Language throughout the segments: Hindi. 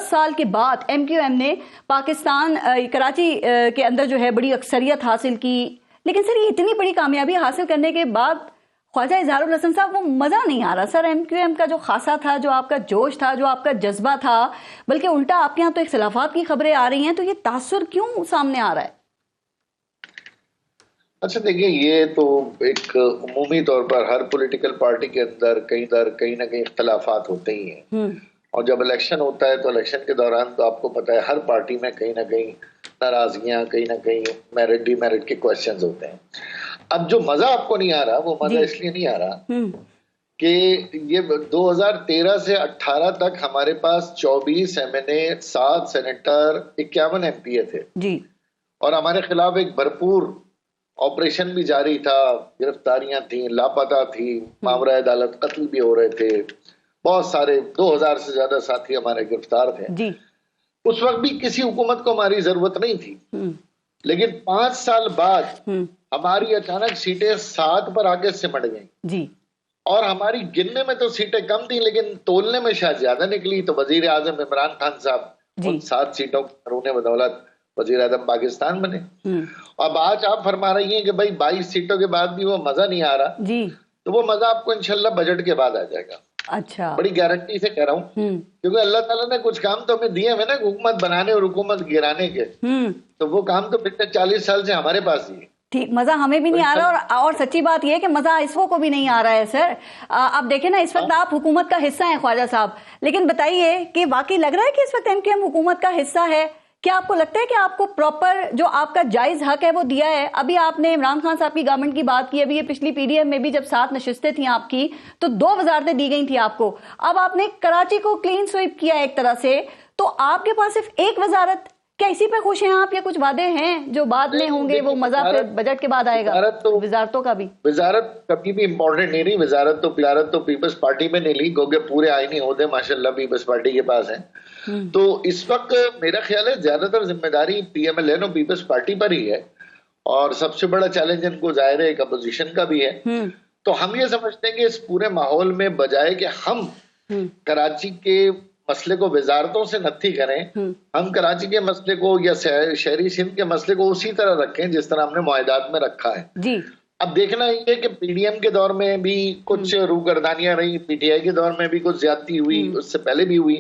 10 साल के बाद MQM ने पाकिस्तान कराची के अंदर जो है बड़ी अक्सरियत हासिल की। लेकिन सर ये इतनी बड़ी कामयाबी हासिल करने के बाद ख्वाजा इजहारुल हसन साहब वो मजा नहीं आ रहा सर। MQM का जो खासा था, जो आपका जोश था, जो आपका जज्बा था, बल्कि उल्टा आपके यहाँ तो इख्तिलाफात की खबरें आ रही हैं, तो ये तासुर क्यों सामने आ रहा है? अच्छा देखिए, ये तो एक उमूमी तौर पर हर पॉलिटिकल पार्टी के अंदर कहीं ना कहीं इख्तिलाफात होते ही हैं। और जब इलेक्शन होता है तो इलेक्शन के दौरान तो आपको पता है हर पार्टी में कहीं ना कहीं नाराजगियां, कहीं ना कहीं मेरिट डिमेरिट के क्वेश्चंस होते हैं। अब जो मजा आपको नहीं आ रहा, वो मजा इसलिए नहीं आ रहा कि ये 2013 से 18 तक हमारे पास 24 MNA, 7 सेनेटर, 51 MPA थे जी। और हमारे खिलाफ एक भरपूर ऑपरेशन भी जारी था, गिरफ्तारियां थी, लापता थी, मामला अदालत कत्ल भी हो रहे थे, बहुत सारे 2000 से ज्यादा साथी हमारे गिरफ्तार थे जी। उस वक्त भी किसी हुकूमत को हमारी जरूरत नहीं थी। लेकिन 5 साल बाद हमारी अचानक सीटें 7 पर आके सिमट गई जी। और हमारी गिनने में तो सीटें कम थी, लेकिन तोलने में शायद ज्यादा निकली। तो वजीर आजम इमरान खान साहब उन 7 सीटों पर बदौलत वजीर आजम पाकिस्तान बने। अब आज आप फरमा रही हैं कि भाई 22 सीटों के बाद भी वो मजा नहीं आ रहा जी। तो वो मजा आपको इंशाल्लाह बजट के बाद आ जाएगा। अच्छा, बड़ी गारंटी से कह रहा हूँ, क्योंकि अल्लाह ताला ने कुछ काम तो हमें दिए हुए ना, हुकूमत बनाने और हुकूमत गिराने के। तो वो काम तो पिछले 40 साल से हमारे पास ही है। ठीक, मजा हमें भी नहीं आ रहा। और सच्ची बात यह है कि मजा इसको को भी नहीं आ रहा है सर। आप देखें ना, इस वक्त आप हुकूमत का हिस्सा हैं ख्वाजा साहब, लेकिन बताइए कि वाकई लग रहा है कि इस वक्त MQM हुकूमत का हिस्सा है? क्या आपको लगता है कि आपको प्रॉपर जो आपका जायज हक है वो दिया है? अभी आपने इमरान खान साहब की गवर्नमेंट की बात की, अभी ये पिछली PDM में भी जब 7 नशिस्तें थी आपकी तो 2 वजारतें दी गई थी आपको। अब आपने कराची को क्लीन स्वीप किया एक तरह से, तो आपके पास सिर्फ एक वजारत। क्या इसी पे खुश हैं आप, या कुछ वादे हैं जो बाद में होंगे, वो मजा फिर बजट के बाद आएगा? वजारतों का भी, वजारत कभी भी इम्पोर्टेंट नहीं रही। वजारत तो पीपल्स पार्टी में नहीं ली, क्योंकि पूरे आईनी ओहदे माशाल्लाह पीपल्स पार्टी के पास है। तो इस वक्त मेरा ख्याल है ज्यादातर जिम्मेदारी PMLN और पीपल्स पार्टी पर ही है। और सबसे बड़ा चैलेंज इनको जाहिर है एक अपोजिशन का भी है। तो हम ये समझते हैं कि इस पूरे माहौल में बजाय कि हम कराची के मसले को वजारतों से नत्थी करें, हम कराची के मसले को या शहरी सिंध के मसले को उसी तरह रखें जिस तरह हमने मुआहदात में रखा है जी। अब देखना ये कि PDM के दौर में भी कुछ रूगर्दानियां रही, PTI के दौर में भी कुछ ज्यादती हुई, उससे पहले भी हुई।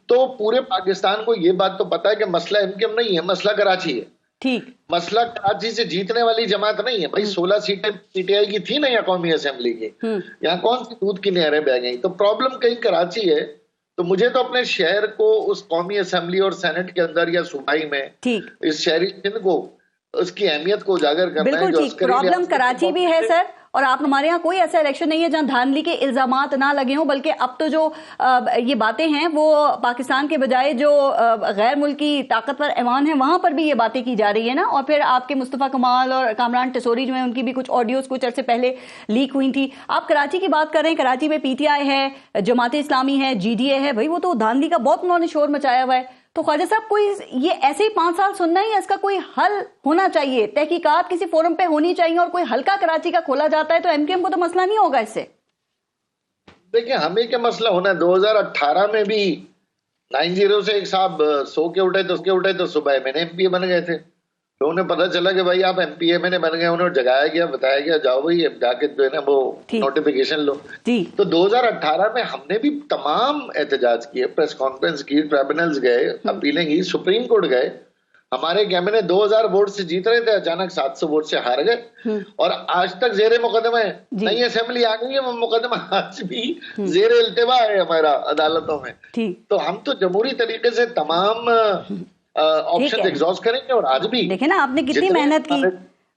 तो पूरे पाकिस्तान को ये बात तो पता है कि मसला MQM नहीं है, मसला कराची है। ठीक, मसला कराची से जीतने वाली जमात नहीं है भाई। 16 सीटें PTI की थी ना या कौमी असेंबली की, यहाँ कौन सी दूध की नहरें बह गई? तो प्रॉब्लम कहीं कराची है। तो मुझे तो अपने शहर को उस कौमी असेंबली और सेनेट के अंदर या सूबाई में इस शहरी सिंध को उसकी अहमियत को उजागर करना है। बिल्कुल ठीक, प्रॉब्लम कराची भी है सर। और आप हमारे यहाँ कोई ऐसा इलेक्शन नहीं है जहां धांधली के इल्जामात ना लगे हों, बल्कि अब तो जो ये बातें हैं वो पाकिस्तान के बजाय जो गैर मुल्की ताकतवर ऐवान है वहां पर भी ये बातें की जा रही है ना। और फिर आपके मुस्तफा कमाल और कामरान टेसोरी जो है उनकी भी कुछ ऑडियोज कुछ अर्से पहले लीक हुई थी। आप कराची की बात कर रहे हैं, कराची में PTI है, जमात इस्लामी है, GDA है, भाई वो तो धांधली का बहुत उन्होंने शोर मचाया हुआ है। तो ख्वाजा साहब कोई ये ऐसे ही 5 साल सुनना ही, इसका कोई हल होना चाहिए, तहकीकात किसी फोरम पे होनी चाहिए, और कोई हल्का कराची का खोला जाता है तो MQM को तो मसला नहीं होगा इससे। देखिए हमें क्या मसला होना है, 2018 में भी 90 से एक साहब सो के उठे तो सुबह मैंने MPA बन गए थे। तो उन्हें पता चला कि भाई आप MPA में बन गए, उन्हें जगाया गया, बताया गया जाओ भाई जाके जो है ना वो नोटिफिकेशन लो। तो 2018 में हमने भी तमाम एहतजाज किए, प्रेस कॉन्फ्रेंस की, ट्राइब्यूनल्स गए, अपीलें की, सुप्रीम कोर्ट गए। हमारे कैबिनेट 2000 वोट से जीत रहे थे, अचानक 700 वोट से हार गए। और आज तक जेरे मुकदमा है, नई असेंबली आ गई है, वो मुकदमा आज भी जेरे इल्तिवा है हमारा अदालतों में। तो हम तो जमहूरी तरीके से तमाम ऑप्शन एग्जॉस्ट करेंगे। और आज भी देखे ना आपने कितनी मेहनत की,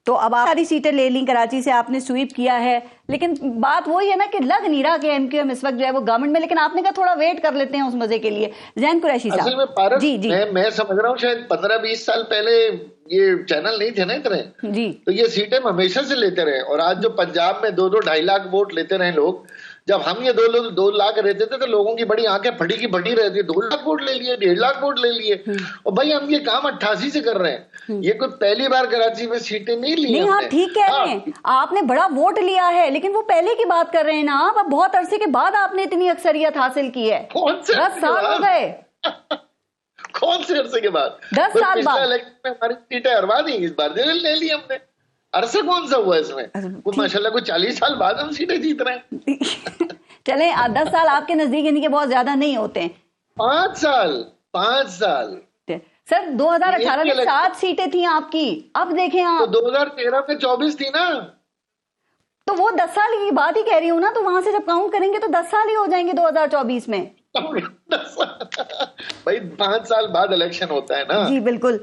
तो अब आप सारी सीटें ले ली, कराची से आपने स्वीप किया है। लेकिन बात वही है ना कि लग नहीं रहा कि MQM इस वक्त जो है वो गवर्नमेंट में, लेकिन आपने कहा थोड़ा वेट कर लेते हैं उस मजे के लिए। जैन कुरैशी साहब जी जी, मैं समझ रहा हूँ शायद 15-20 साल पहले ये चैनल नहीं थे ना इतने जी, तो ये सीटें हमेशा से लेते रहे। और आज जो पंजाब में 2-2-2.5 लाख वोट लेते रहे लोग, जब हम ये 2 लाख रहते थे तो लोगों की बड़ी आंखें फटी की फटी रहती, 2 लाख वोट ले लिए, 1.5 लाख वोट ले लिए। और भाई हम ये काम 88 से कर रहे हैं, ये कोई पहली बार कराची में सीटें नहीं ली। नहीं आप ठीक कह रहे हैं, आपने बड़ा वोट लिया है, लेकिन वो पहले की बात कर रहे हैं ना आप। अब बहुत अरसे के बाद आपने इतनी अक्सरियत हासिल की है, 10 साल हो गए। कौन से अरसे के बाद? 10 साल पिछले बाद। इलेक्शन में हमारी सीटें हरवा दी, इस बार ले ली हमने। अरसा कौन सा हुआ इसमें? वो माशाल्लाह को 40 साल बाद हम सीटें जीत रहे हैं। चले 10 साल आपके नजदीक यानी कि बहुत ज्यादा नहीं होते हैं। 5 साल सर 2018 में 7 सीटें थी आपकी, अब देखें आप। तो 2013 में 24 थी ना। तो वो 10 साल की बात ही कह रही हूँ ना, तो वहां से जब काउंट करेंगे तो 10 साल ही हो जाएंगे 2024 में। भाई 5 साल बाद इलेक्शन होता है ना। जी बिल्कुल।